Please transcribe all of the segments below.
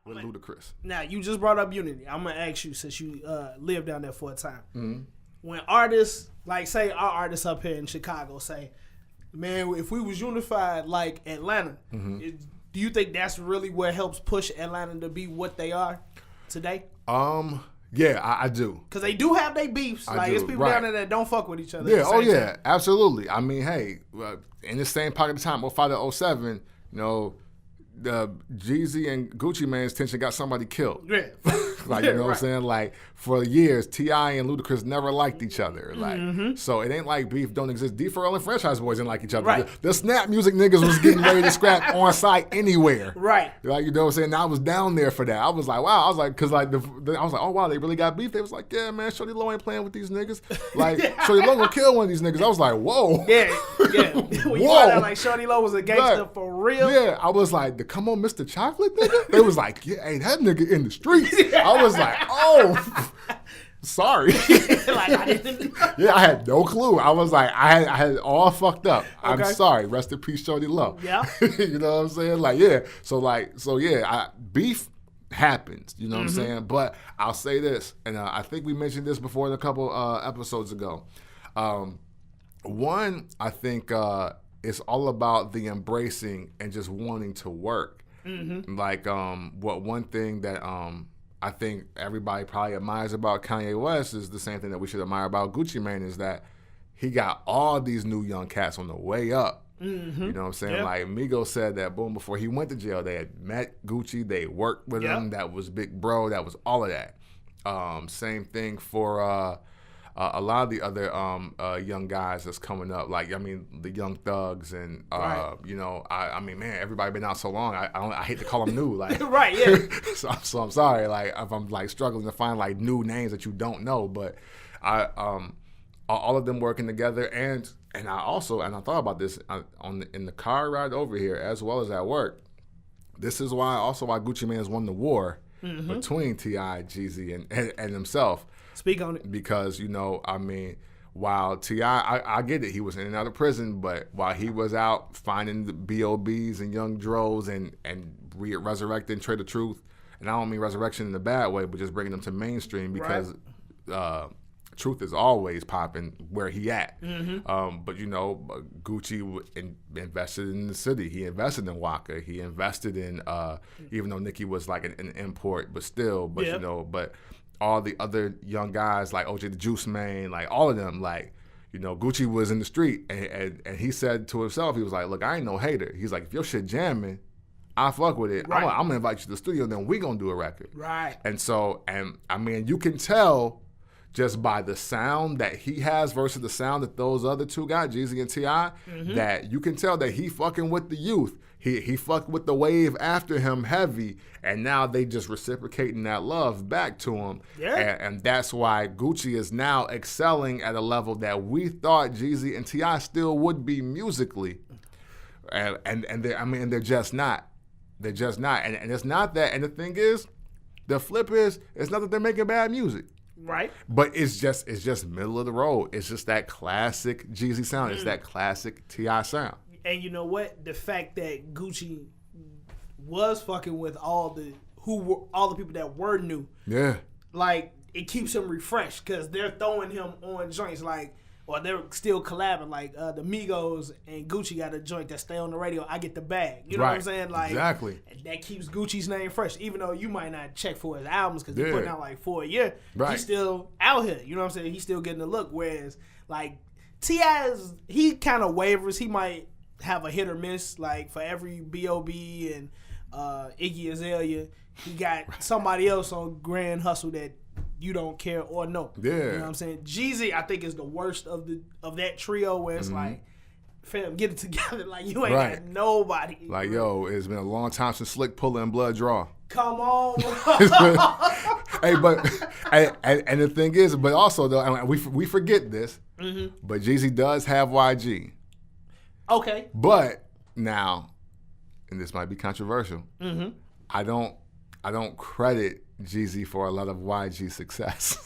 with Ludacris. Now, you just brought up Unity. I'm going to ask you, since you lived down there for a time. When artists, like say our artists up here in Chicago say, man, if we was unified like Atlanta, do you think that's really what helps push Atlanta to be what they are today? Yeah, I do. Because they do have their beefs. It's people down there that don't fuck with each other. Yeah, time. Absolutely. I mean, hey, in the same pocket of time, 05 to 07, the Jeezy and Gucci Mane's tension got somebody killed. Yeah. You know what I'm saying? Like, for years, T.I. and Ludacris never liked each other. So it ain't like beef don't exist. D4L and Franchise Boys didn't like each other. Right. The Snap music niggas was getting ready to scrap on site anywhere. Right. Like, you know what I'm saying? I was down there for that. I was like, wow. I was like, because like, I was like, oh, wow, they really got beef? They was like, yeah, man, Shorty Low ain't playing with these niggas. Like, Shorty Low gonna kill one of these niggas. I was like, whoa. Yeah. When you found out like Shorty Low was a gangster for real. Yeah, I was like, the Come On Mr. Chocolate nigga? They was like, yeah, hey, that nigga in the streets. I was like, oh, sorry. I didn't. Yeah, I had no clue. I was like, I had it all fucked up. Okay. I'm sorry. Rest in peace, Shorty Low. Yeah. You know what I'm saying? Like, yeah. So yeah, beef happens. You know what I'm saying? But I'll say this, and I think we mentioned this before in a couple episodes ago. One, I think it's all about the embracing and just wanting to work. Like, one thing that I think everybody probably admires about Kanye West is the same thing that we should admire about Gucci Mane, is that he got all these new young cats on the way up. You know what I'm saying? Yep. Like, Migos said that, boom, before he went to jail, they had met Gucci, they worked with him, that was Big Bro, that was all of that. Same thing for a lot of the other young guys that's coming up, like, I mean, the Young Thugs and, you know, I mean, man, everybody been out so long, I hate to call them new, like. Right, yeah. So I'm sorry, like, if I'm, like, struggling to find, like, new names that you don't know, but all of them working together, and I thought about this in the car ride over here, as well as at work. This is why Gucci Mane's won the war between T.I., Jeezy, and himself. Speak on it. Because, you know, I mean, while T.I., I get it, he was in and out of prison, but while he was out finding the B.O.B.s and young dros and resurrecting Trade the Truth, and I don't mean resurrection in a bad way, but just bringing them to mainstream, because truth is always popping where he at. But, you know, Gucci invested in the city. He invested in Waka. He invested in, even though Nicki was like an import, but still, but, you know, but all the other young guys like OJ the Juice Mane, like all of them, like, you know, Gucci was in the street, and he said to himself, he was like, look, I ain't no hater. He's like, if your shit jamming, I fuck with it. I'm gonna invite you to the studio, then we gonna do a record. Right. And so, and I mean, you can tell just by the sound that he has versus the sound that those other two got, Jeezy and T.I., that you can tell that he fucking with the youth. He fucked with the wave after him heavy, and now they just reciprocating that love back to him. Yeah. And that's why Gucci is now excelling at a level that we thought Jeezy and T.I. still would be musically. And they're just not. They're just not. And it's not that. And the thing is, the flip is, it's not that they're making bad music. Right. But it's just middle of the road. It's just that classic Jeezy sound. It's that classic T.I. sound. And you know what? The fact that Gucci was fucking with all the people that were new. Yeah. Like, it keeps him refreshed, because they're throwing him on joints, like, or they're still collabing, like the Migos and Gucci got a joint that stay on the radio, I Get the Bag. You know what I'm saying? Like, exactly. And that keeps Gucci's name fresh, even though you might not check for his albums, because he's putting out like 4 a year. Right. He's still out here. You know what I'm saying? He's still getting the look. Whereas, like, T.I.'s, he kind of wavers. He might have a hit or miss. Like, for every B.O.B. and Iggy Azalea, he got somebody else on Grand Hustle that you don't care or know. Yeah. You know what I'm saying? Jeezy, I think, is the worst of that trio, where it's like, fam, get it together. Like, you ain't got nobody. Like, yo, it's been a long time since Slick Puller and Blood Draw. Come on. Hey, but and the thing is, but also though, I mean, we forget this, but Jeezy does have YG. Okay. But now, and this might be controversial, I don't credit Jeezy for a lot of YG success.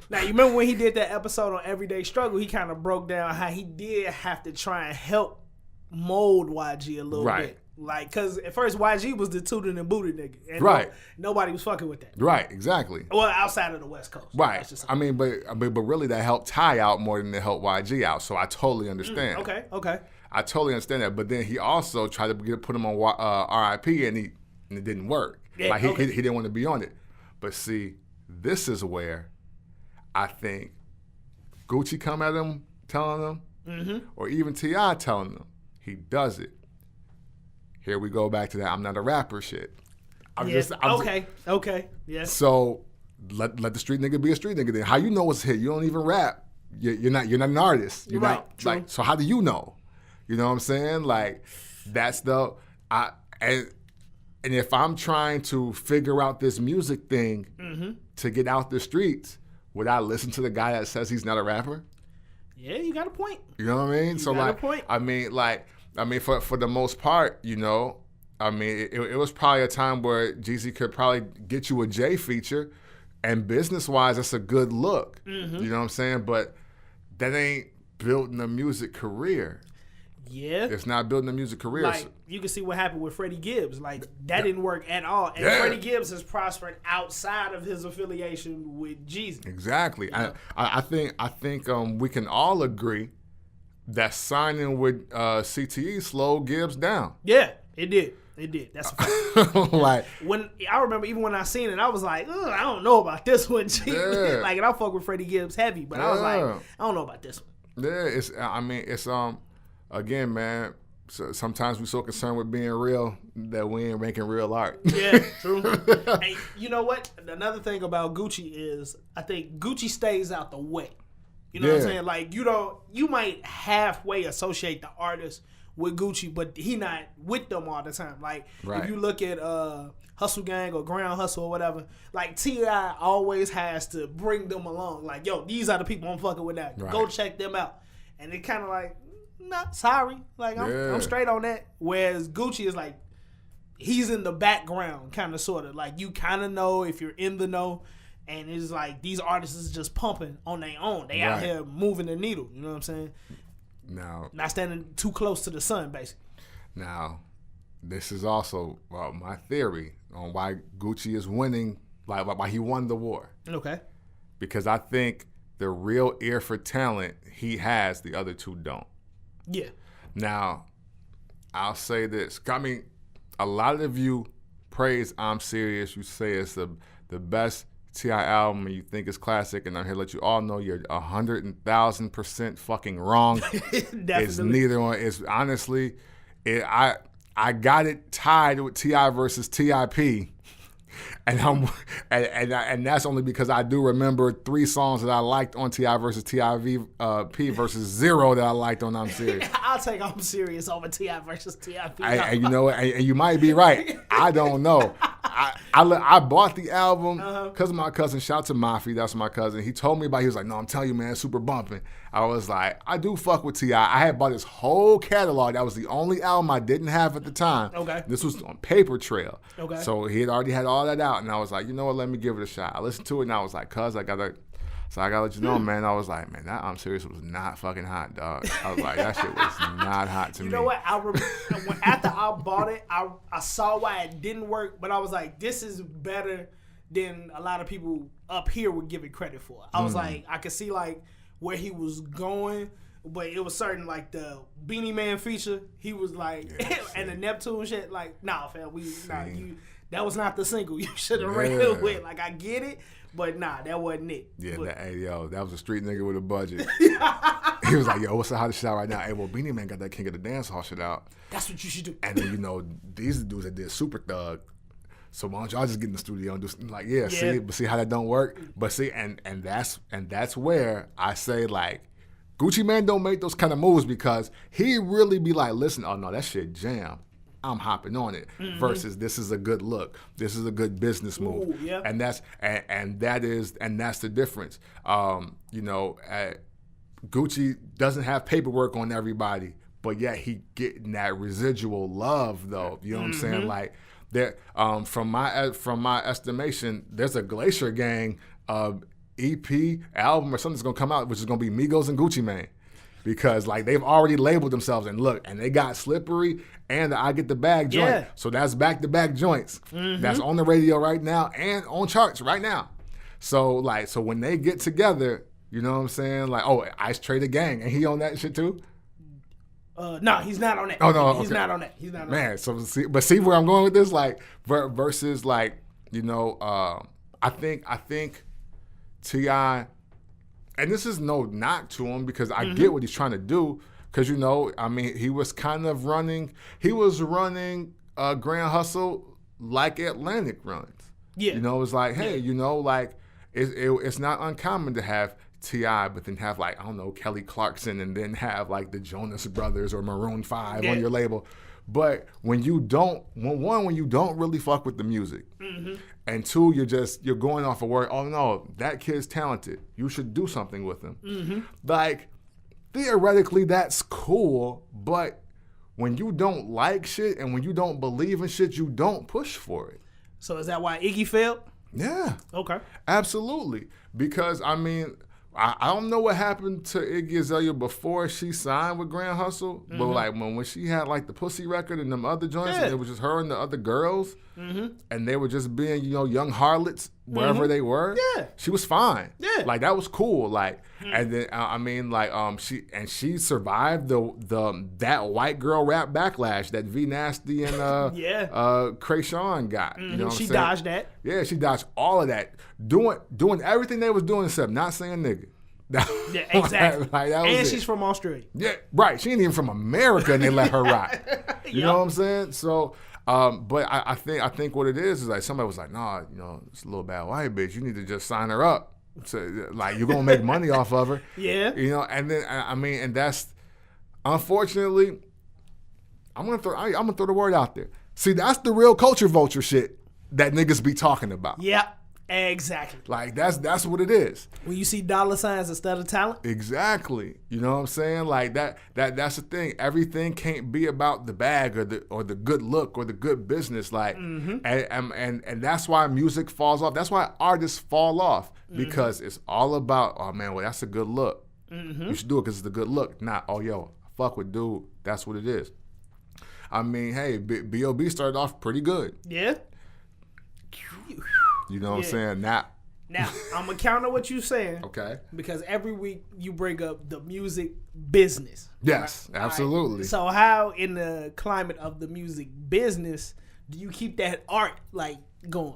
Now, you remember when he did that episode on Everyday Struggle, he kind of broke down how he did have to try and help mold YG a little bit. Like, cause at first YG was the tooted and booted nigga, and right? Nobody was fucking with that. Right, exactly. Well, outside of the West Coast, right? I mean, but really, that helped Ty out more than it helped YG out. So I totally understand. Okay. I totally understand that. But then he also tried to put him on RIP, and it didn't work. Yeah, like he didn't want to be on it. But see, this is where I think Gucci come at him, telling him, or even T.I. telling him, he does it. Here we go back to that I'm not a rapper shit. Okay. Yeah. So let the street nigga be a street nigga then. How you know what's a hit? You don't even rap. You're not an artist. You're right. Not, like, so how do you know? You know what I'm saying? Like, that's and if I'm trying to figure out this music thing to get out the streets, would I listen to the guy that says he's not a rapper? Yeah, you got a point. You know what I mean? You got a point. I mean, for the most part, you know, I mean, it was probably a time where Jeezy could probably get you a J feature, and business-wise, that's a good look. You know what I'm saying? But that ain't building a music career. Yeah. It's not building a music career. Like, you can see what happened with Freddie Gibbs. Like, that didn't work at all. And Freddie Gibbs has prospered outside of his affiliation with Jeezy. Exactly. You know? I think we can all agree that signing with CTE slowed Gibbs down. Yeah, it did. That's a fact. Like, when I remember, even when I seen it, I was like, I don't know about this one. Yeah. Like, and I fuck with Freddie Gibbs heavy, but I was like, I don't know about this one. Yeah, it's again, man. So sometimes we're so concerned with being real that we ain't making real art. Yeah, true. And you know what? Another thing about Gucci is I think Gucci stays out the way. You know what I'm saying? Like, you might halfway associate the artist with Gucci, but he not with them all the time. Like, if you look at Hustle Gang or Ground Hustle or whatever, like, T.I. always has to bring them along. Like, yo, these are the people I'm fucking with now. Right. Go check them out. And it kind of like, nah, sorry. Like, I'm straight on that. Whereas Gucci is like, he's in the background, kind of, sort of. Like, you kind of know if you're in the know. And it's like, these artists is just pumping on their own. They out here moving the needle. You know what I'm saying? Now, not standing too close to the sun, basically. Now, this is also my theory on why Gucci is winning, like why he won the war. Okay. Because I think the real ear for talent he has, the other two don't. Yeah. Now, I'll say this. I mean, a lot of you praise I'm Serious. You say it's the best T.I. album and you think it's classic, and I'm here to let you all know you're 100,000% fucking wrong. It's neither one. It's honestly, I got it tied with T.I. versus T.I.P. And that's only because I do remember 3 songs that I liked on T.I. versus T.I.P. versus 0 that I liked on I'm Serious. I'll take I'm Serious over T.I. versus T.I.P. And you know, and you might be right. I don't know. I bought the album because of my cousin. Shout out to Mafi, that's my cousin. He told me about it. He was like, no, I'm telling you, man, it's super bumping. I was like, I do fuck with T.I. I had bought his whole catalog. That was the only album I didn't have at the time. Okay. This was on Paper Trail. Okay. So he had already had all that out. And I was like, you know what, let me give it a shot. I listened to it and I was like, cuz, I gotta let you know, man. I was like, man, that I'm Serious was not fucking hot, dog. I was like, that shit was not hot to me. You know what? I remember after I bought it, I saw why it didn't work, but I was like, this is better than a lot of people up here would give it credit for. I was like, I could see like where he was going, but it was certain like the Beanie Man feature. He was like, and the Neptune shit. Like, nah, fam, that was not the single you should have ran with. Like, I get it. But nah, that wasn't it. Yeah, that was a street nigga with a budget. He was like, yo, what's the hottest shit out right now? Hey, well, Beanie Man got that King of the Dance Hall shit out. That's what you should do. And then, you know, these dudes that did Super Thug. So why don't y'all just get in the studio and do something like, see how that don't work? But see, and that's where I say, like, Gucci Mane don't make those kind of moves because he really be like, listen, oh no, that shit jam. I'm hopping on it. Versus this is a good look. This is a good business move. Ooh, yeah. And that's the difference. You know, Gucci doesn't have paperwork on everybody, but yet he getting that residual love though. You know what I'm saying? Like there, from my estimation, there's a Glacier Gang EP album or something that's gonna come out, which is gonna be Migos and Gucci Mane. because like they've already labeled themselves and look, and they got Slippery and the I Get the Bag joint. Yeah. So that's back-to-back joints. That's on the radio right now and on charts right now. So when they get together, you know what I'm saying? Like, oh, Ice Trader Gang, and he on that shit too? No, he's not on that. Oh no, he's okay. not on that. He's not on Man, that. so see where I'm going with this, like versus like, you know, I think T.I., and this is no knock to him because I get what he's trying to do, because you know, I mean, he was running Grand Hustle like Atlantic runs. Yeah, you know, it's like, hey, you know, like it's not uncommon to have T.I., but then have like, I don't know, Kelly Clarkson, and then have like the Jonas Brothers or Maroon 5 on your label. But when you don't really fuck with the music, and two, you're going off of word, oh no, that kid's talented, you should do something with him. Like, theoretically that's cool, but when you don't like shit and when you don't believe in shit, you don't push for it. So is that why Iggy failed? Yeah. Okay. Absolutely. Because, I mean, I don't know what happened to Iggy Azalea before she signed with Grand Hustle, but like when she had like the Pussy record and them other joints, and it was just her and the other girls, and they were just being, you know, young harlots wherever they were. Yeah, she was fine. Yeah, like that was cool. Like, and then I mean, like she survived that white girl rap backlash that V Nasty and Krayshawn got. You know what I'm saying? She dodged that. Yeah, she dodged all of that, doing everything they was doing except not saying nigga. Yeah, exactly. Like, that was and she's from Australia. Yeah, right. She ain't even from America, and they let her rock. You know what I'm saying? So, but I think what it is like somebody was like, nah, you know, it's a little bad white bitch. You need to just sign her up. So, like, you're gonna make money off of her. Yeah. You know, and then I mean, and that's unfortunately, I'm gonna throw the word out there. See, that's the real culture vulture shit that niggas be talking about. Yeah. Exactly. Like that's what it is. When you see dollar signs instead of talent. Exactly. You know what I'm saying? Like that's the thing. Everything can't be about the bag or the good look or the good business. Like and that's why music falls off. That's why artists fall off, because it's all about, oh man, well that's a good look. You should do it because it's a good look. Not, oh yo, fuck with dude. That's what it is. I mean, hey, B.O.B. started off pretty good. Yeah. You know what I'm saying? Now, I'm going to counter what you're saying. Okay. Because every week you bring up the music business. Yes, right? Absolutely. Right. So how, in the climate of the music business, do you keep that art, like, going?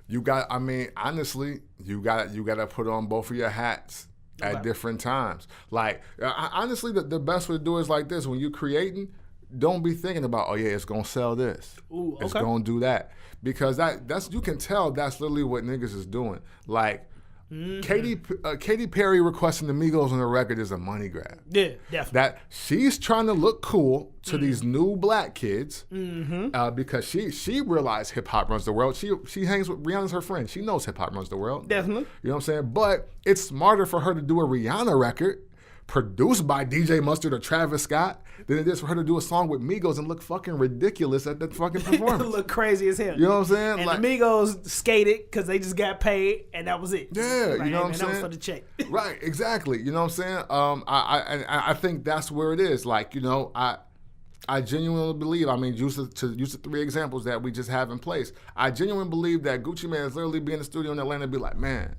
You got, I mean, honestly, you got to put on both of your hats at different times. Like, honestly, the best way to do it is like this. When you're creating, don't be thinking about, oh yeah, it's going to sell this. Ooh, okay. It's going to do that. Because that's you can tell that's literally what niggas is doing. Like, Katy Perry requesting the Migos on the record is a money grab. Yeah, definitely. That she's trying to look cool to these new black kids because she realized hip hop runs the world. She hangs with Rihanna's her friend. She knows hip hop runs the world. Definitely. You know what I'm saying? But it's smarter for her to do a Rihanna record produced by DJ Mustard or Travis Scott than it is for her to do a song with Migos and look fucking ridiculous at that fucking performance. Look crazy as hell. You know what I'm saying? And like, the Migos skated because they just got paid and that was it. Yeah, like, you know what I'm saying? That was for the check. Right, exactly. You know what I'm saying? I think that's where it is. Like, you know, I genuinely believe, I mean, to use the three examples that we just have in place, I genuinely believe that Gucci Mane is literally be in the studio in Atlanta and be like, man,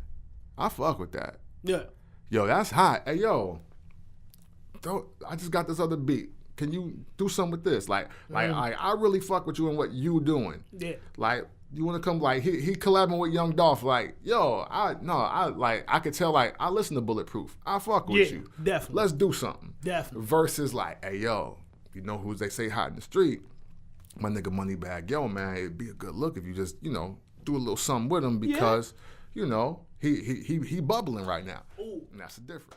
I fuck with that. Yeah. Yo, that's hot. Hey, yo, I just got this other beat. Can you do something with this? Like I really fuck with you and what you doing. Yeah. Like, you want to come, like, he collabing with Young Dolph, like, yo, I could tell, like, I listen to Bulletproof. I fuck with you. Definitely. Let's do something. Definitely. Versus like, hey, yo, you know who they say hot in the street? My nigga Moneybagg Yo, man, it'd be a good look if you just, you know, do a little something with him because, you know, he bubbling right now. Ooh. And that's the difference.